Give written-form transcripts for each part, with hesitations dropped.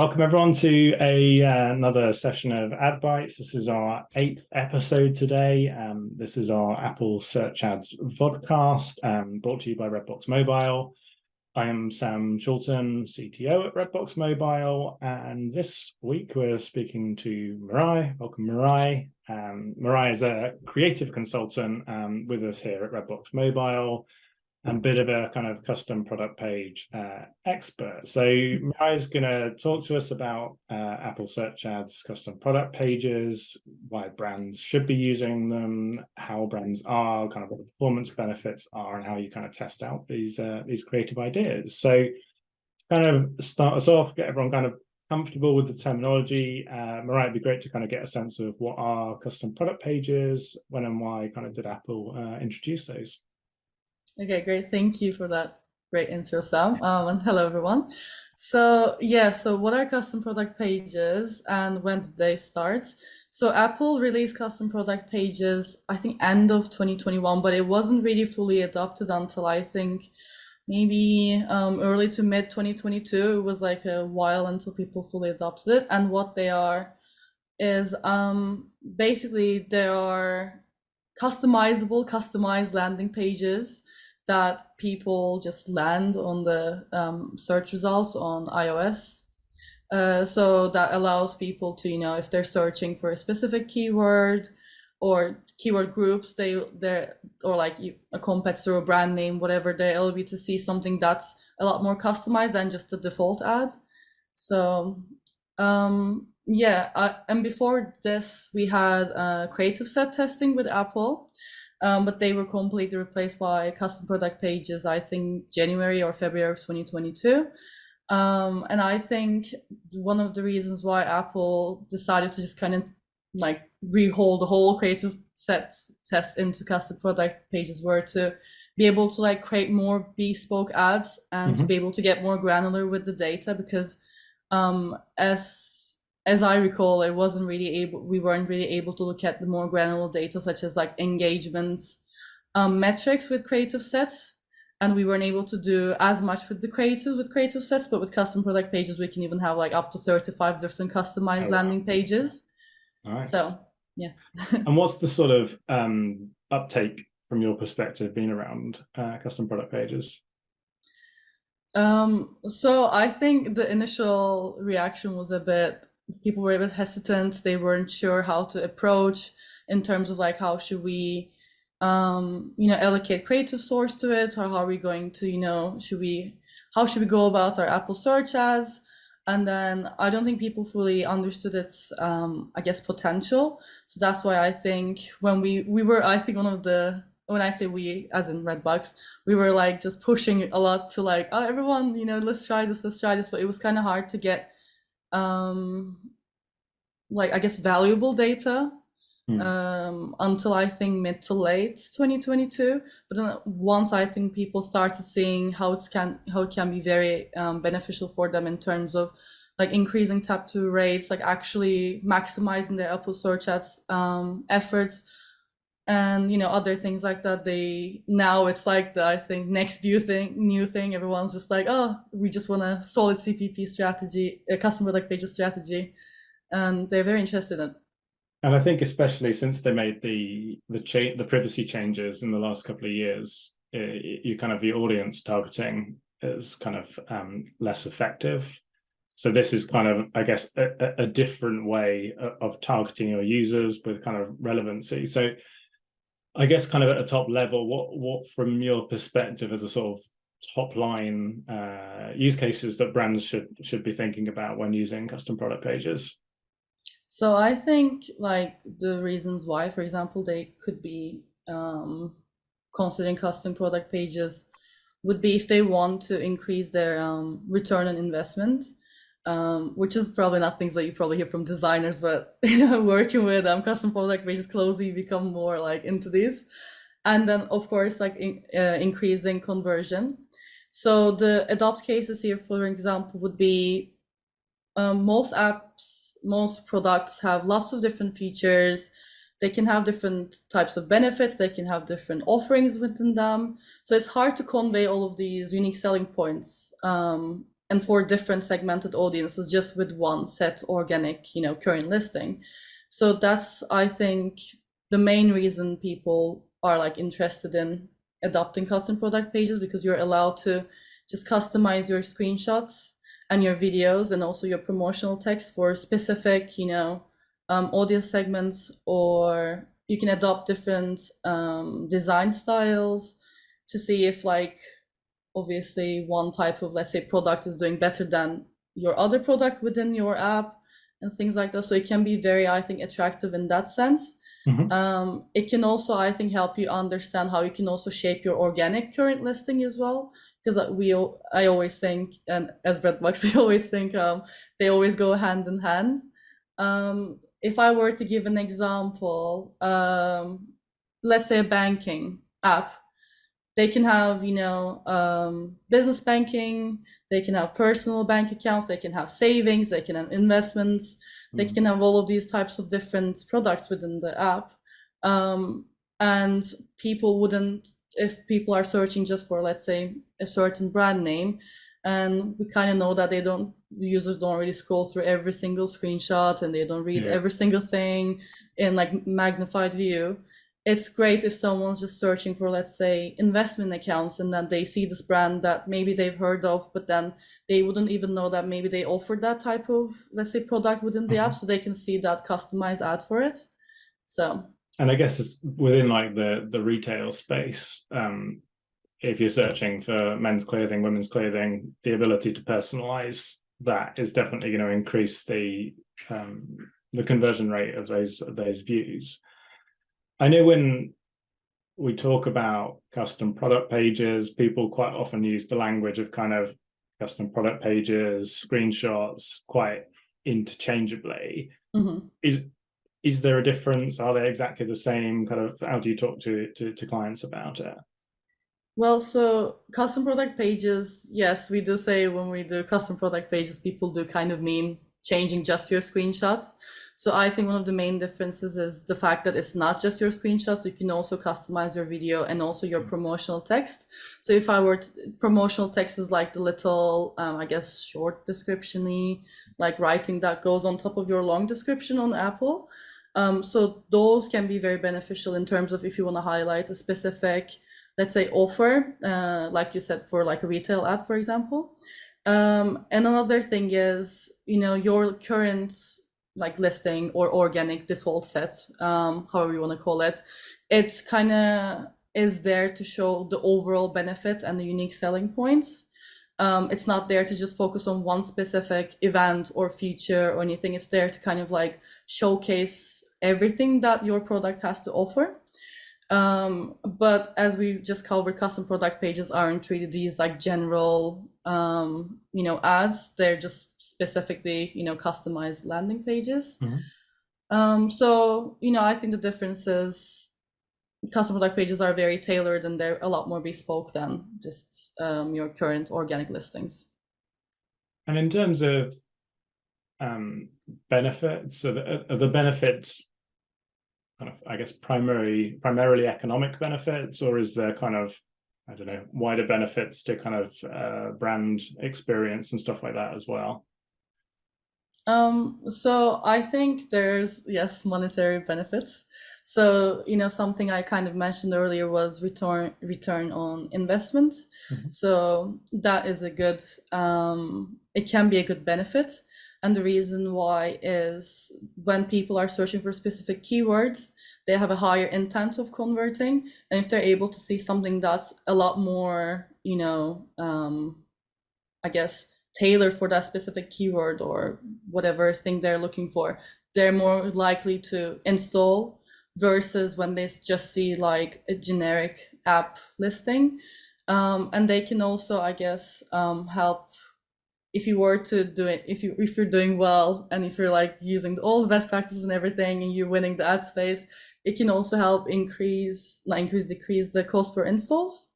Welcome everyone to another session of AdBites. This is our 8th episode today. This is our Apple Search Ads vodcast, brought to you by Redbox Mobile. I am Sam Chorlton, CTO at Redbox Mobile, and this week we're speaking to Miray. Welcome, Miray. Miray is a creative consultant with us here at Redbox Mobile, and a bit of a kind of custom product page expert. So Miray is going to talk to us about Apple Search Ads custom product pages, why brands should be using them, how brands are, kind of what the performance benefits are, and how you kind of test out these creative ideas. So kind of start us off, get everyone kind of comfortable with the terminology. Miray, it'd be great to kind of get a sense of what are custom product pages, when and why kind of did Apple introduce those? Okay, great. Thank you for that great intro, Sam. And hello, everyone. So what are custom product pages and when did they start? So Apple released custom product pages, I think end of 2021, but it wasn't really fully adopted until I think maybe early to mid 2022. It was like a while until people fully adopted it. And what they are is basically they are customized landing pages that people just land on the search results on iOS. So that allows people to, if they're searching for a specific keyword or keyword groups, or like a competitor or brand name, whatever, they'll be to see something that's a lot more customized than just the default ad. So and before this, we had creative set testing with Apple. But they were completely replaced by custom product pages, I think January or February of 2022. And I think one of the reasons why Apple decided to just kind of like rehaul the whole creative set test into custom product pages were to be able to like create more bespoke ads and to be able to get more granular with the data, because as I recall, we weren't really able to look at the more granular data, such as like engagement metrics with creative sets. And we weren't able to do as much with creative sets, but with custom product pages, we can even have like up to 35 different customized landing pages. Nice. So, yeah. And what's the sort of uptake from your perspective been around custom product pages? So I think the initial reaction was people were a bit hesitant. They weren't sure how to approach in terms of like, how should we, allocate creative source to it, or how are we going to, how should we go about our Apple search ads? And then I don't think people fully understood its, potential. So that's why I think when we were, I think when I say we, as in Redbox, we were like just pushing a lot to like, oh, everyone, let's try this. But it was kind of hard to get valuable data until I think mid to late 2022. But then once I think people started seeing how it can be very beneficial for them in terms of like increasing tap to rates, like actually maximizing their Apple search ads efforts, and other things like that. Now it's like I think next new thing. Everyone's just like, oh, we just want a solid CPP strategy, a customer like pages strategy, and they're very interested in it. And I think especially since they made the privacy changes in the last couple of years, your audience targeting is kind of less effective. So this is kind of, I guess, a different way of targeting your users with kind of relevancy. So I guess kind of at a top level, what from your perspective as a sort of top line use cases that brands should be thinking about when using custom product pages? So I think like the reasons why, for example, they could be considering custom product pages would be if they want to increase their return on investment, which is probably not things that you probably hear from designers, but working with custom product pages closely, you become more like into these. And then of course like increasing conversion. So the adopt cases here, for example, would be most products have lots of different features. They can have different types of benefits. They can have different offerings within them. So it's hard to convey all of these unique selling points and for different segmented audiences just with one set organic, current listing. So that's, I think, the main reason people are like interested in adopting custom product pages, because you're allowed to just customize your screenshots and your videos and also your promotional text for specific, audience segments, or you can adopt different design styles to see if, like, obviously one type of, let's say, product is doing better than your other product within your app and things like that. So it can be very, I think, attractive in that sense. It can also, I think, help you understand how you can also shape your organic current listing as well, because I always think, and as Redbox, we always think they always go hand in hand. If I were to give an example, let's say a banking app, they can have, business banking, they can have personal bank accounts, they can have savings, they can have investments, they can have all of these types of different products within the app. And people wouldn't, if people are searching just for, let's say, a certain brand name, and we kind of know that the users don't really scroll through every single screenshot and they don't read every single thing in like magnified view. It's great if someone's just searching for, let's say, investment accounts, and then they see this brand that maybe they've heard of, but then they wouldn't even know that maybe they offered that type of, let's say, product within the app, so they can see that customized ad for it. So, and I guess it's within like the retail space, if you're searching for men's clothing, women's clothing, the ability to personalize that is definitely going to increase the conversion rate of those views. I know when we talk about custom product pages, people quite often use the language of kind of custom product pages, screenshots quite interchangeably. Is there a difference? Are they exactly the same? Kind of, how do you talk to clients about it? Well, so custom product pages, yes, we do say when we do custom product pages, people do kind of mean changing just your screenshots. So I think one of the main differences is the fact that it's not just your screenshots. You can also customize your video and also your promotional text. So if I were to, promotional text is like the little, I guess, short description-y, like writing that goes on top of your long description on Apple. So those can be very beneficial in terms of if you want to highlight a specific, let's say, offer, like you said, for like a retail app, for example. And another thing is, your current like listing or organic default set, however you want to call it, it's kind of is there to show the overall benefit and the unique selling points. It's not there to just focus on one specific event or feature or anything. It's there to kind of like showcase everything that your product has to offer. But as we just covered, custom product pages aren't really these like general, ads. They're just specifically, customized landing pages. So, I think the difference is custom product pages are very tailored and they're a lot more bespoke than just your current organic listings. And in terms of benefits, so the benefits kind of, I guess, primarily economic benefits, or is there kind of, I don't know, wider benefits to kind of brand experience and stuff like that as well? So I think there's, yes, monetary benefits. So, something I kind of mentioned earlier was return on investment. So that is a good, it can be a good benefit. And the reason why is when people are searching for specific keywords, they have a higher intent of converting. And if they're able to see something that's a lot more, I guess, tailored for that specific keyword or whatever thing they're looking for, they're more likely to install versus when they just see like a generic app listing. And they can also, I guess, help if you were to do it, if you're doing well and if you're like using all the best practices and everything and you're winning the ad space, it can also help decrease the cost per installs.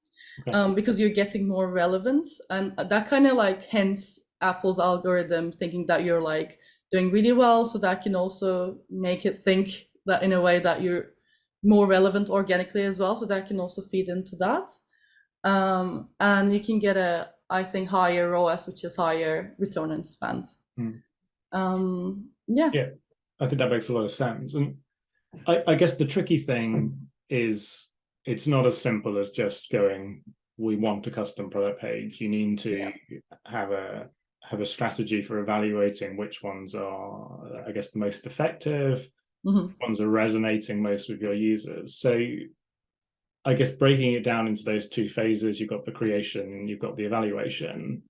Because you're getting more relevance, and that kind of like hence Apple's algorithm thinking that you're like doing really well, so that can also make it think that in a way that you're more relevant organically as well, so that can also feed into that. And you can get a I think, higher ROAS, which is higher return on spend. Yeah. Yeah, I think that makes a lot of sense. And I guess the tricky thing is it's not as simple as just going, we want a custom product page. You need to have a strategy for evaluating which ones are, I guess, the most effective, ones are resonating most with your users. So I guess breaking it down into those two phases, you've got the creation and you've got the evaluation.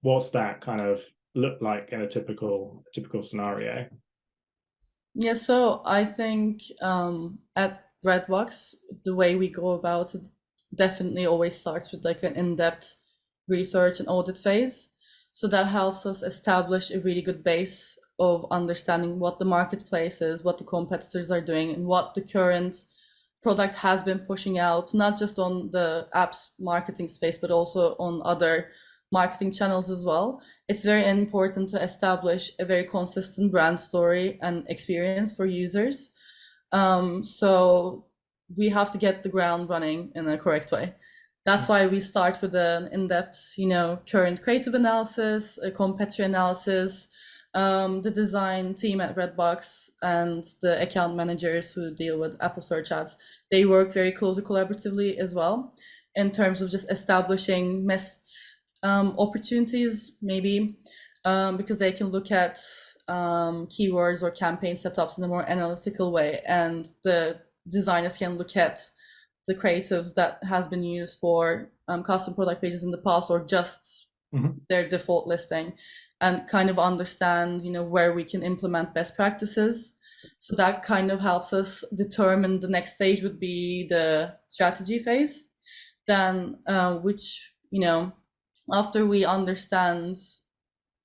What's that kind of look like in a typical scenario? Yeah, so I think at Redbox, the way we go about it definitely always starts with like an in-depth research and audit phase. So that helps us establish a really good base of understanding what the marketplace is, what the competitors are doing, and what the current product has been pushing out, not just on the apps marketing space, but also on other marketing channels as well. It's very important to establish a very consistent brand story and experience for users. So we have to get the ground running in a correct way. That's why we start with an in-depth, current creative analysis, a competitor analysis. The design team at Redbox and the account managers who deal with Apple Search Ads, they work very closely collaboratively as well in terms of just establishing missed opportunities, maybe because they can look at keywords or campaign setups in a more analytical way, and the designers can look at the creatives that has been used for custom product pages in the past, or just their default listing, and kind of understand where we can implement best practices. So that kind of helps us determine the next stage would be the strategy phase, then which after we understand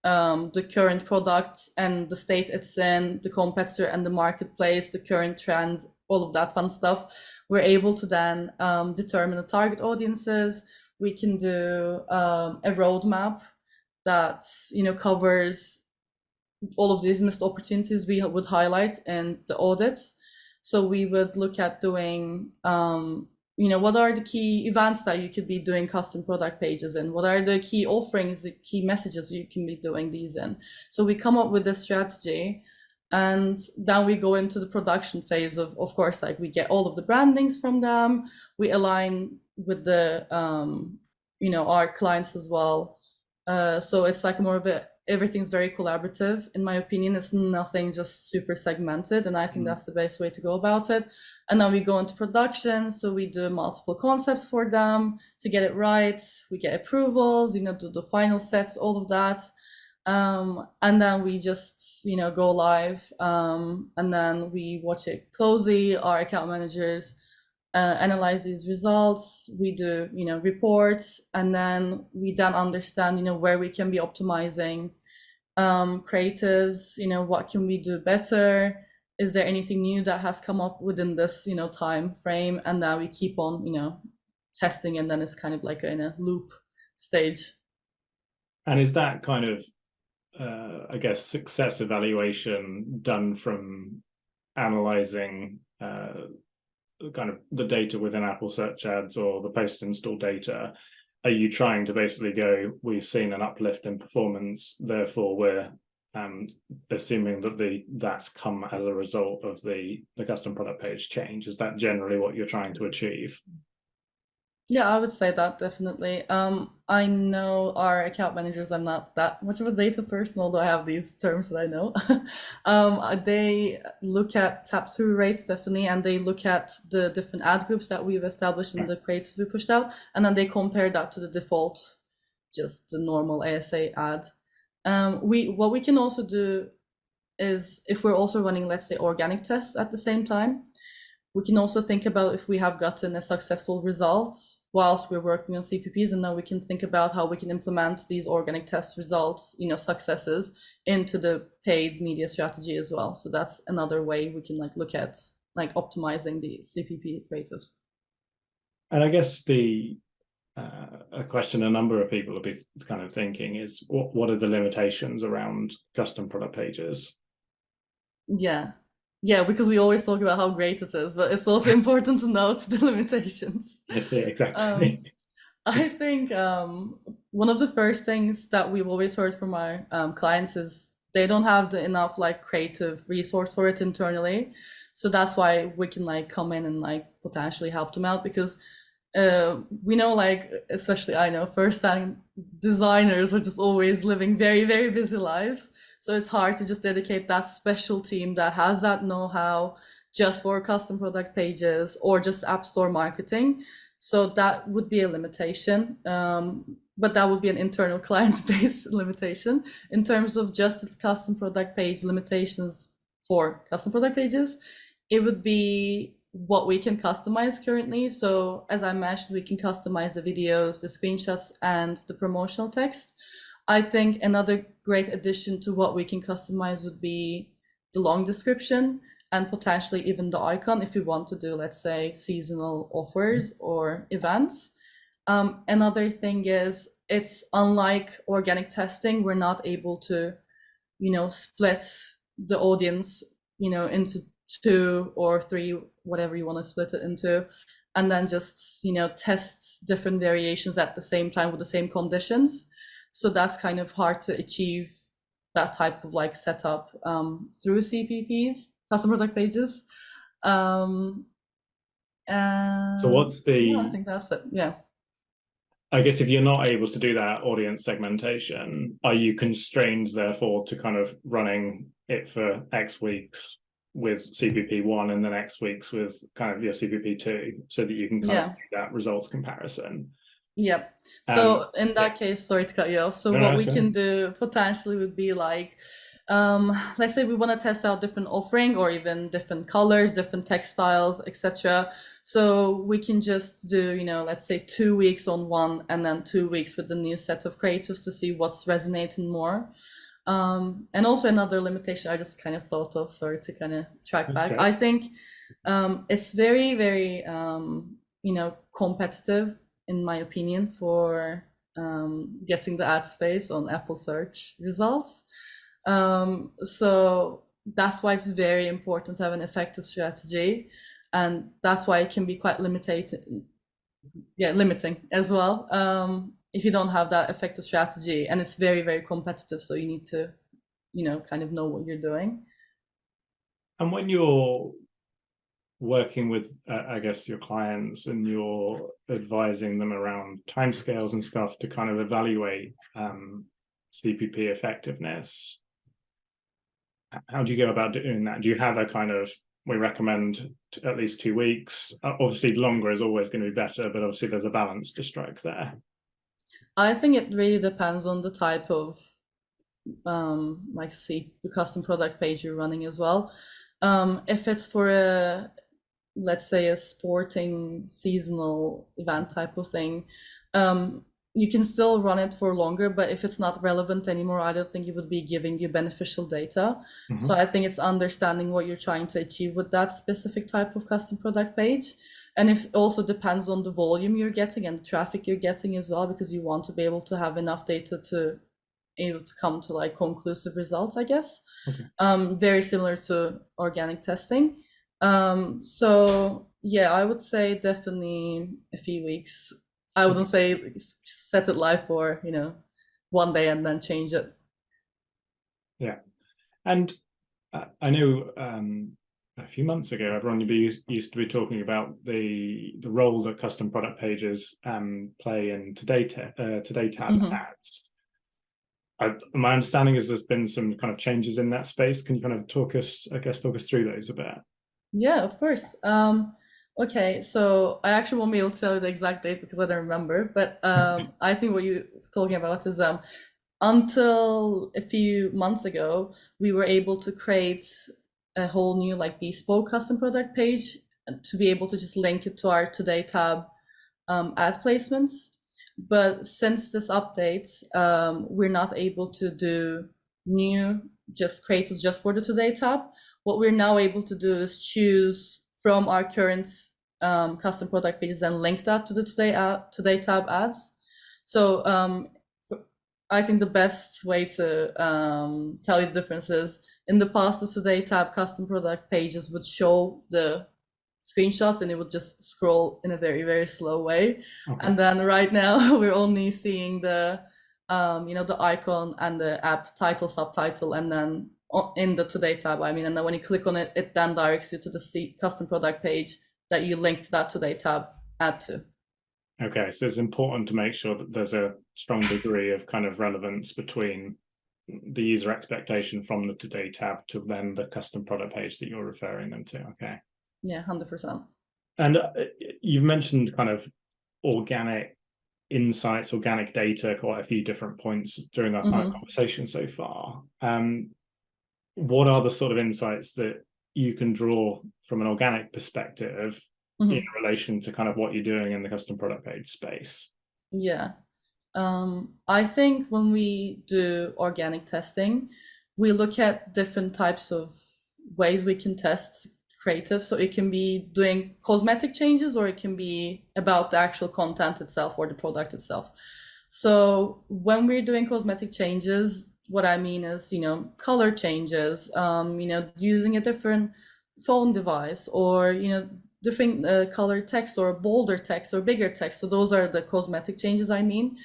the current product and the state it's in, the competitor and the marketplace, the current trends, all of that fun stuff, we're able to then determine the target audiences. We can do a roadmap that covers all of these missed opportunities we would highlight in the audits. So we would look at doing what are the key events that you could be doing custom product pages in? What are the key offerings, the key messages you can be doing these in? So we come up with this strategy, and then we go into the production phase of course, like we get all of the brandings from them. We align with the, our clients as well. So it's like more of everything's very collaborative. In my opinion, it's nothing just super segmented, and I think that's the best way to go about it. And then we go into production, so we do multiple concepts for them to get it right. We get approvals, do the final sets, all of that, and then we just go live, and then we watch it closely. Our account managers analyze these results. We do reports, and then we understand where we can be optimizing creatives. What can we do better? Is there anything new that has come up within this time frame? And then we keep on testing, and then it's kind of like in a loop stage. And is that kind of I guess success evaluation done from analyzing kind of the data within Apple Search Ads or the post-install data? Are you trying to basically go, we've seen an uplift in performance, therefore we're assuming that that's come as a result of the custom product page change? Is that generally what you're trying to achieve? Yeah, I would say that definitely. I know our account managers, I'm not that much of a data person, although I have these terms that I know. They look at tap-through rates, definitely, and they look at the different ad groups that we've established and the creatives we pushed out, and then they compare that to the default, just the normal ASA ad. What we can also do is, if we're also running, let's say, organic tests at the same time, we can also think about if we have gotten a successful result whilst we're working on CPPs, and now we can think about how we can implement these organic test results, successes, into the paid media strategy as well. So that's another way we can look at optimizing the CPP creatives. And I guess a question a number of people will be kind of thinking is, what are the limitations around custom product pages? Yeah, because we always talk about how great it is, but it's also important to note the limitations. Yeah, exactly. I think one of the first things that we've always heard from our clients is they don't have the enough like creative resource for it internally. So that's why we can like come in and like potentially help them out because we know like especially I know first time designers are just always living very, very busy lives. So it's hard to just dedicate that special team that has that know-how just for custom product pages or just app store marketing. So that would be a limitation, but that would be an internal client-based limitation. In terms of just the custom product page limitations for custom product pages, it would be what we can customize currently. So as I mentioned, we can customize the videos, the screenshots, and the promotional text. I think another great addition to what we can customize would be the long description and potentially even the icon if we want to do, let's say, seasonal offers or events. Another thing is it's unlike organic testing, we're not able to, split the audience, into 2 or 3, whatever you want to split it into, and then just, test different variations at the same time with the same conditions. So that's kind of hard to achieve that type of like setup through CPPs, custom product pages. And So what's yeah, I the, think that's it. Yeah. I guess if you're not able to do that audience segmentation, are you constrained therefore to kind of running it for X weeks with CPP1 and then X weeks with kind of your CPP2 so that you can kind of do that results comparison? Yep. So in that case, sorry to cut you off. So what we can do potentially would be like, let's say we want to test out different offering or even different colors, different textiles, etc. So we can just do, let's say 2 weeks on one and then 2 weeks with the new set of creatives to see what's resonating more. And also another limitation I just kind of thought of, sorry to kind of track back. I think it's very, very, competitive in my opinion for getting the ad space on Apple search results. So that's why it's very important to have an effective strategy, and that's why it can be quite limiting as well if you don't have that effective strategy, and it's very, very competitive, so you need to kind of know what you're doing. And when you're working with I guess your clients and you're advising them around timescales and stuff to kind of evaluate CPP effectiveness, how do you go about doing that? Do you have a kind of, we recommend at least 2 weeks? Obviously longer is always going to be better, but obviously there's a balance to strike there. I think it really depends on the type of the custom product page you're running as well. If it's for let's say a sporting seasonal event type of thing, you can still run it for longer, but if it's not relevant anymore, I don't think it would be giving you beneficial data. So I think it's understanding what you're trying to achieve with that specific type of custom product page. And it also depends on the volume you're getting and the traffic you're getting as well, because you want to be able to have enough data to come to like conclusive results, I guess. Very similar to organic testing. So yeah, I would say definitely a few weeks. I wouldn't say set it live for, 1 day and then change it. Yeah. And I know a few months ago, everyone used to be talking about the role that custom product pages play in Today tab ads. My understanding is there's been some kind of changes in that space. Can you kind of talk us through those a bit? Yeah, of course. Okay, so I actually won't be able to tell you the exact date because I don't remember, but I think what you're talking about is until a few months ago, we were able to create a whole new like bespoke custom product page to be able to just link it to our Today tab ad placements. But since this update, we're not able to do new just creatives just for the Today tab. What we're now able to do is choose from our current custom product pages and link that to the Today tab ads. So I think the best way to tell you the difference is in the past, the Today tab custom product pages would show the screenshots and it would just scroll in a very, very slow way. Okay. And then right now we're only seeing the the icon and the app title, subtitle, and then in the Today tab, I mean, and then when you click on it, it then directs you to the custom product page that you linked that Today tab add to. Okay, so it's important to make sure that there's a strong degree of kind of relevance between the user expectation from the Today tab to then the custom product page that you're referring them to. Okay. Yeah, 100%. And you've mentioned kind of organic insights, organic data, quite a few different points during our kind of conversation so far. What are the sort of insights that you can draw from an organic perspective in relation to kind of what you're doing in the custom product page space? Yeah. I think when we do organic testing, we look at different types of ways we can test creative. So it can be doing cosmetic changes, or it can be about the actual content itself or the product itself. So when we're doing cosmetic changes, what I mean is, color changes, using a different phone device, or, different color text or bolder text or bigger text. So those are the cosmetic changes I mean.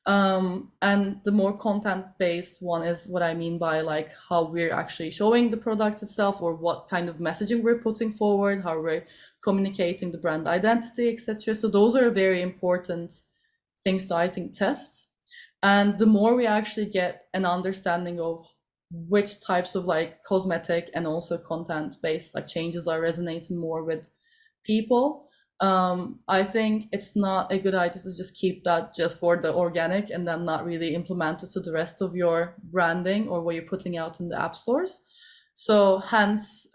And the more content-based one is what I mean by like how we're actually showing the product itself, or what kind of messaging we're putting forward, how we're communicating the brand identity, etc. So those are very important things to, I think, test. And the more we actually get an understanding of which types of like cosmetic and also content-based like changes are resonating more with people, I think it's not a good idea to just keep that just for the organic and then not really implement it to the rest of your branding or what you're putting out in the app stores. So hence,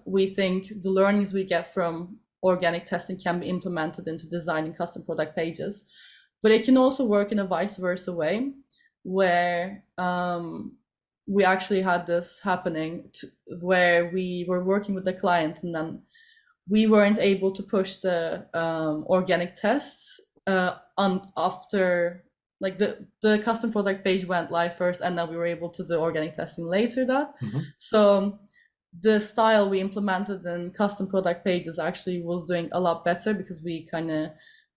we think the learnings we get from organic testing can be implemented into designing custom product pages. But it can also work in a vice versa way, where we actually had this happening where we were working with the client and then we weren't able to push the organic tests after, like the custom product page went live first, and then we were able to do organic testing later that. So the style we implemented in custom product pages actually was doing a lot better, because we kind of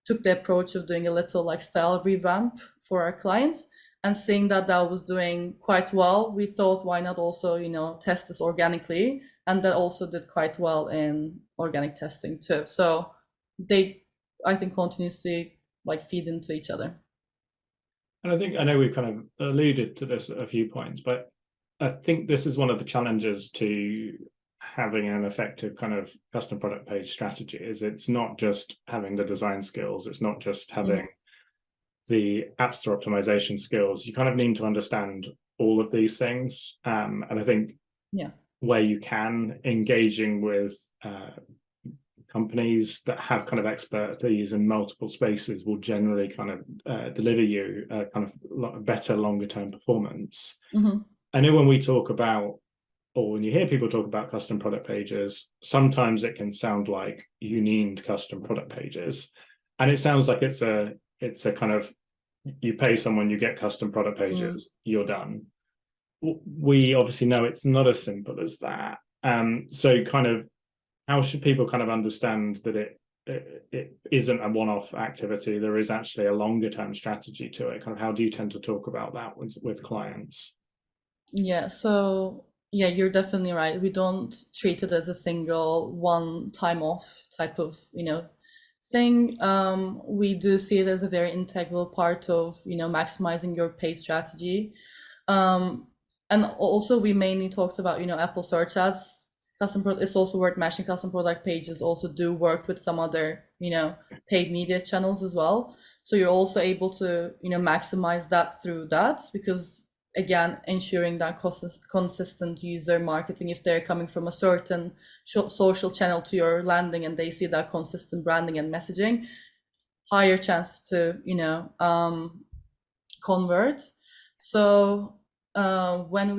took the approach of doing a little like style revamp for our clients, and seeing that that was doing quite well, we thought, why not also, test this organically? And that also did quite well in organic testing too. So they, I think, continuously like feed into each other. And I know we've kind of alluded to this at a few points, but I think this is one of the challenges to having an effective kind of custom product page strategy. Is it's not just having the design skills, it's not just having the app store optimization skills. You kind of need to understand all of these things. And I think where you can, engaging with companies that have kind of expertise in multiple spaces will generally kind of deliver you a kind of better longer term performance. I know when we talk about, or when you hear people talk about custom product pages, sometimes it can sound like you need custom product pages, and it sounds like it's a kind of, you pay someone, you get custom product pages, you're done. We obviously know it's not as simple as that. So kind of, how should people kind of understand that it isn't a one-off activity? There is actually a longer term strategy to it. Kind of, how do you tend to talk about that with clients? Yeah, so yeah, you're definitely right. We don't treat it as a single one time off type of, thing. We do see it as a very integral part of, maximizing your paid strategy. And also we mainly talked about, Apple search ads. It's also worth mentioning custom product pages also do work with some other, paid media channels as well. So you're also able to, maximize that through that, because again, ensuring that consistent user marketing, if they're coming from a certain social channel to your landing and they see that consistent branding and messaging, higher chance to, convert. So when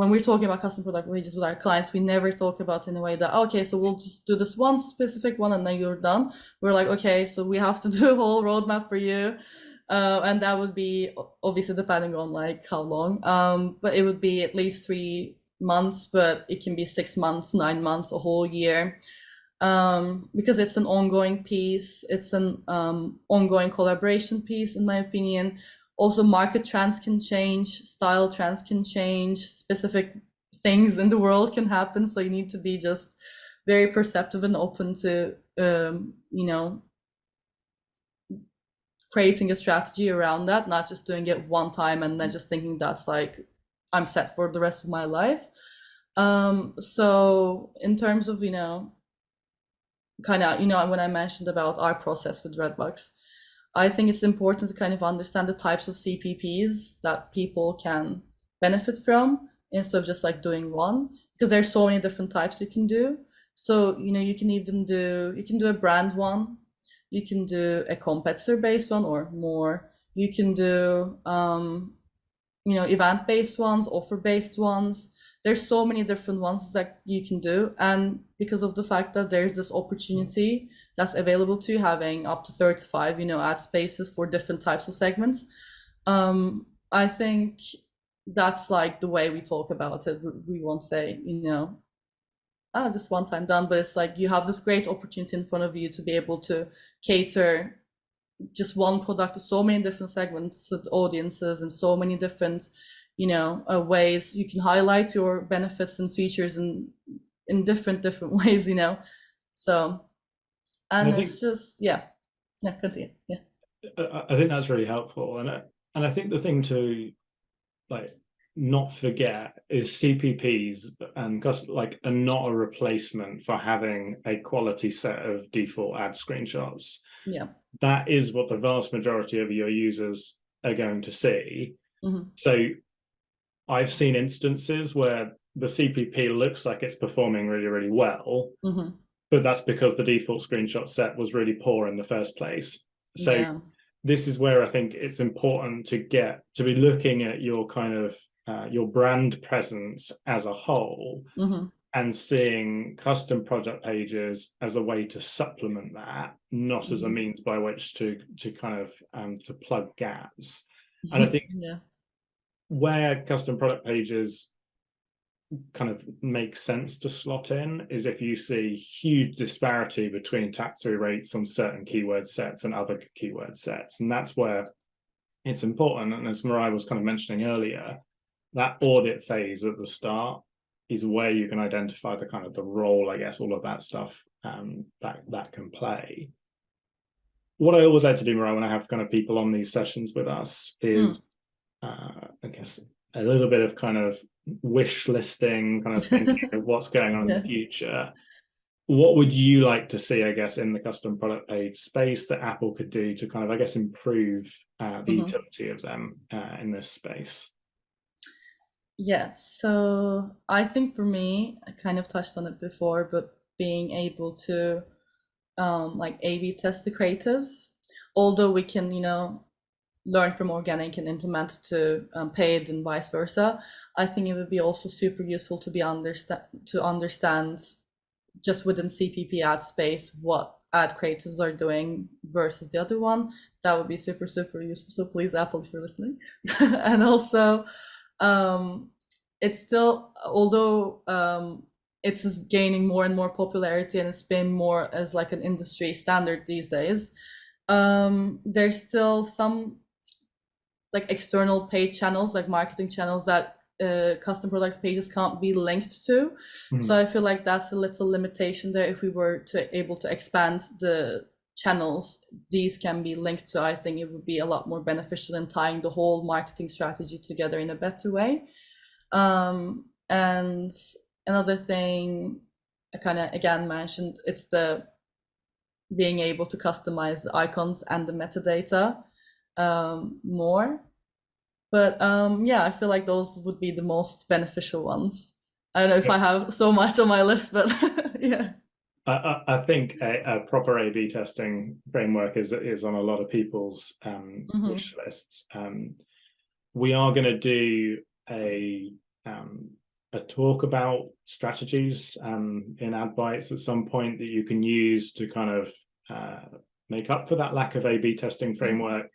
we're talking about custom product pages with our clients, we never talk about in a way that, okay, so we'll just do this one specific one and then you're done. We're like, okay, so we have to do a whole roadmap for you. And that would be obviously depending on like how long, but it would be at least 3 months, but it can be 6 months, 9 months, a whole year, because it's an ongoing piece. It's an ongoing collaboration piece, in my opinion. Also, market trends can change, style trends can change, specific things in the world can happen. So you need to be just very perceptive and open to, creating a strategy around that, not just doing it one time and then just thinking that's like, I'm set for the rest of my life. So in terms of, kind of, when I mentioned about our process with Redbox, I think it's important to kind of understand the types of CPPs that people can benefit from instead of just like doing one, because there's so many different types you can do. So, you can do a brand one, you can do a competitor based one or more, you can do, event based ones, offer based ones. There's so many different ones that you can do, and because of the fact that there's this opportunity that's available to you, having up to 35 ad spaces for different types of segments, I think that's like the way we talk about it. We won't say just one time done, but it's like you have this great opportunity in front of you to be able to cater just one product to so many different segments of audiences and so many different ways you can highlight your benefits and features in different ways, so, and it's just continue. I think that's really helpful, and I think the thing to like not forget is CPPs and like are not a replacement for having a quality set of default ad screenshots. That is what the vast majority of your users are going to see. So I've seen instances where the CPP looks like it's performing really, really well, but that's because the default screenshot set was really poor in the first place. So this is where I think it's important to be looking at your kind of your brand presence as a whole, and seeing custom product pages as a way to supplement that, not as a means by which to kind of to plug gaps. And I think where custom product pages kind of make sense to slot in is if you see huge disparity between tap-through rates on certain keyword sets and other keyword sets. And that's where it's important. And as Miray was kind of mentioning earlier, that audit phase at the start is where you can identify the kind of the role, I guess, all of that stuff that can play. What I always like to do, Miray, when I have kind of people on these sessions with us is, I guess, a little bit of kind of wish listing, kind of thinking of what's going on in the future. What would you like to see, I guess, in the custom product page space that Apple could do to kind of, I guess, improve the utility of them in this space? Yes, so I think for me, I kind of touched on it before, but being able to like A/B test the creatives, although we can, learn from organic and implement to paid and vice versa. I think it would be also super useful to understand just within CPP ad space what ad creatives are doing versus the other one. That would be super, super useful. So please, Apple, if you're listening. And also, it's still, although it's gaining more and more popularity and it's been more as like an industry standard these days, there's still some like external paid channels, like marketing channels, that custom product pages can't be linked to. So I feel like that's a little limitation there. If we were able to expand the channels these can be linked to, I think it would be a lot more beneficial in tying the whole marketing strategy together in a better way. And another thing I kind of again mentioned, it's the being able to customize the icons and the metadata more. But yeah, I feel like those would be the most beneficial ones. I don't know if I have so much on my list, but yeah. I think a proper A/B testing framework is on a lot of people's wish lists. We are going to do a talk about strategies in AdBites at some point that you can use to kind of make up for that lack of A/B testing framework.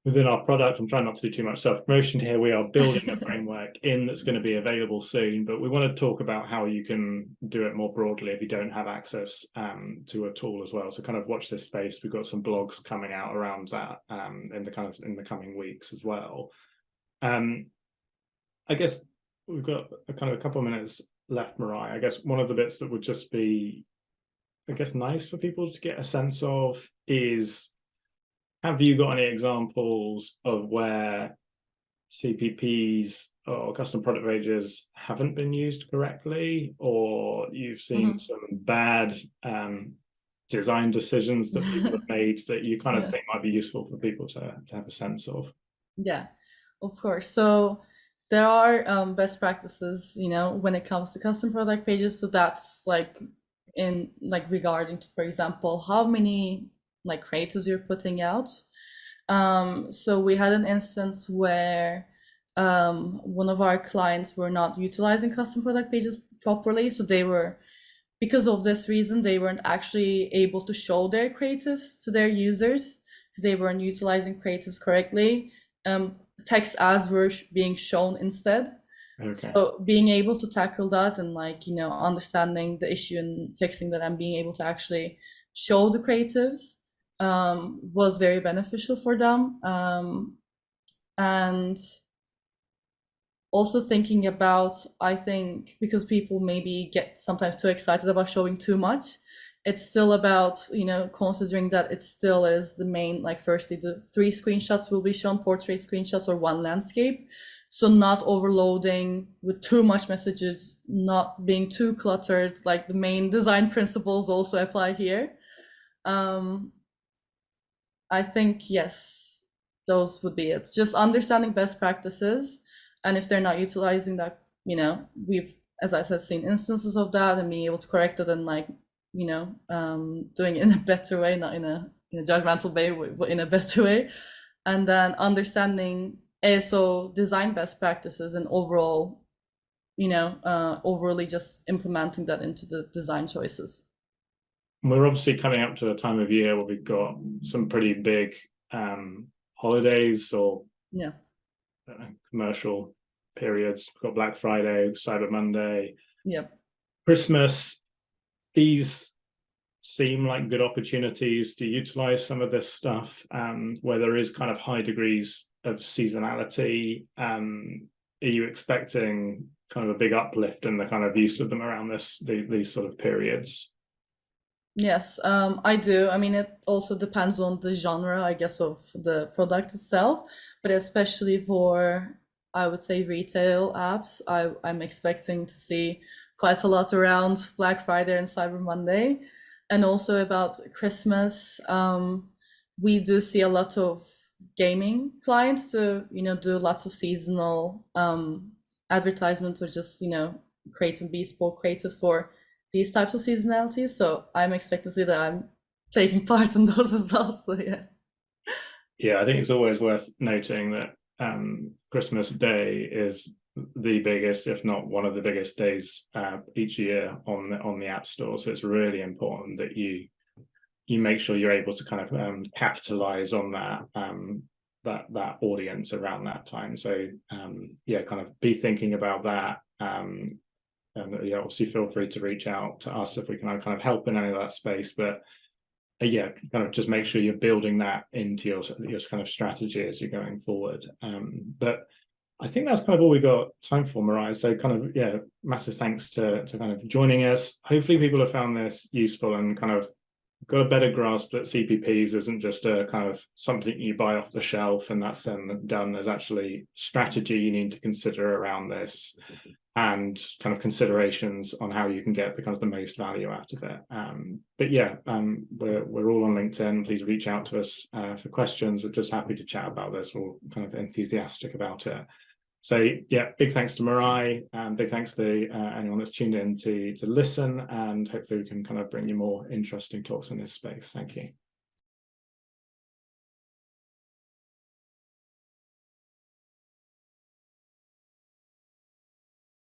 within our product, I'm trying not to do too much self-promotion here. We are building a framework that's going to be available soon, but we want to talk about how you can do it more broadly if you don't have access to a tool as well. So kind of watch this space. We've got some blogs coming out around that in the coming weeks as well. I guess we've got a couple of minutes left, Miray. I guess one of the bits that would just be, I guess, nice for people to get a sense of is, have you got any examples of where CPPs or custom product pages haven't been used correctly, or you've seen some bad design decisions that people have made that you kind of think might be useful for people to have a sense of? Yeah, of course. So there are best practices, when it comes to custom product pages. So that's regarding to, for example, how many creatives you're putting out. So we had an instance where one of our clients were not utilizing custom product pages properly. So because of this reason, they weren't actually able to show their creatives to their users because they weren't utilizing creatives correctly. Text ads were being shown instead. Okay. So being able to tackle that and understanding the issue and fixing that and being able to actually show the creatives was very beneficial for them. And also thinking about, I think, because people maybe get sometimes too excited about showing too much, it's still about, considering that it still is the main, firstly, the 3 screenshots will be shown, portrait screenshots or 1 landscape. So not overloading with too much messages, not being too cluttered, the main design principles also apply here. I think, yes, those would be it. Just understanding best practices. And if they're not utilizing that, we've, as I said, seen instances of that and being able to correct it and doing it in a better way, not in a judgmental way, but in a better way. And then understanding ASO design best practices and overall, overly just implementing that into the design choices. We're obviously coming up to a time of year where we've got some pretty big holidays or commercial periods. We've got Black Friday, Cyber Monday, Christmas. These seem like good opportunities to utilize some of this stuff where there is kind of high degrees of seasonality. Are you expecting kind of a big uplift in the kind of use of them around these sort of periods? Yes, I do. I mean, it also depends on the genre, I guess, of the product itself, but especially for, I would say, retail apps, I'm expecting to see quite a lot around Black Friday and Cyber Monday. And also about Christmas, we do see a lot of gaming clients to, do lots of seasonal advertisements or just, creating bespoke creatives for these types of seasonalities. So I'm expecting to see that I'm taking part in those as well. So yeah, I think it's always worth noting that Christmas Day is the biggest, if not one of the biggest days each year on the App Store. So it's really important that you make sure you're able to kind of capitalize on that audience around that time. So kind of be thinking about that. And obviously feel free to reach out to us if we can kind of help in any of that space. But kind of just make sure you're building that into your kind of strategy as you're going forward. But I think that's kind of all we got time for, Miray. So kind of, massive thanks to kind of joining us. Hopefully people have found this useful and kind of got a better grasp that CPPs isn't just a kind of something you buy off the shelf and that's then done. There's actually strategy you need to consider around this and kind of considerations on how you can get the kind of the most value out of it. We're all on LinkedIn. Please reach out to us for questions. We're just happy to chat about this. We're kind of enthusiastic about it. So big thanks to Miray, and big thanks to anyone that's tuned in to listen, and hopefully we can kind of bring you more interesting talks in this space. Thank you.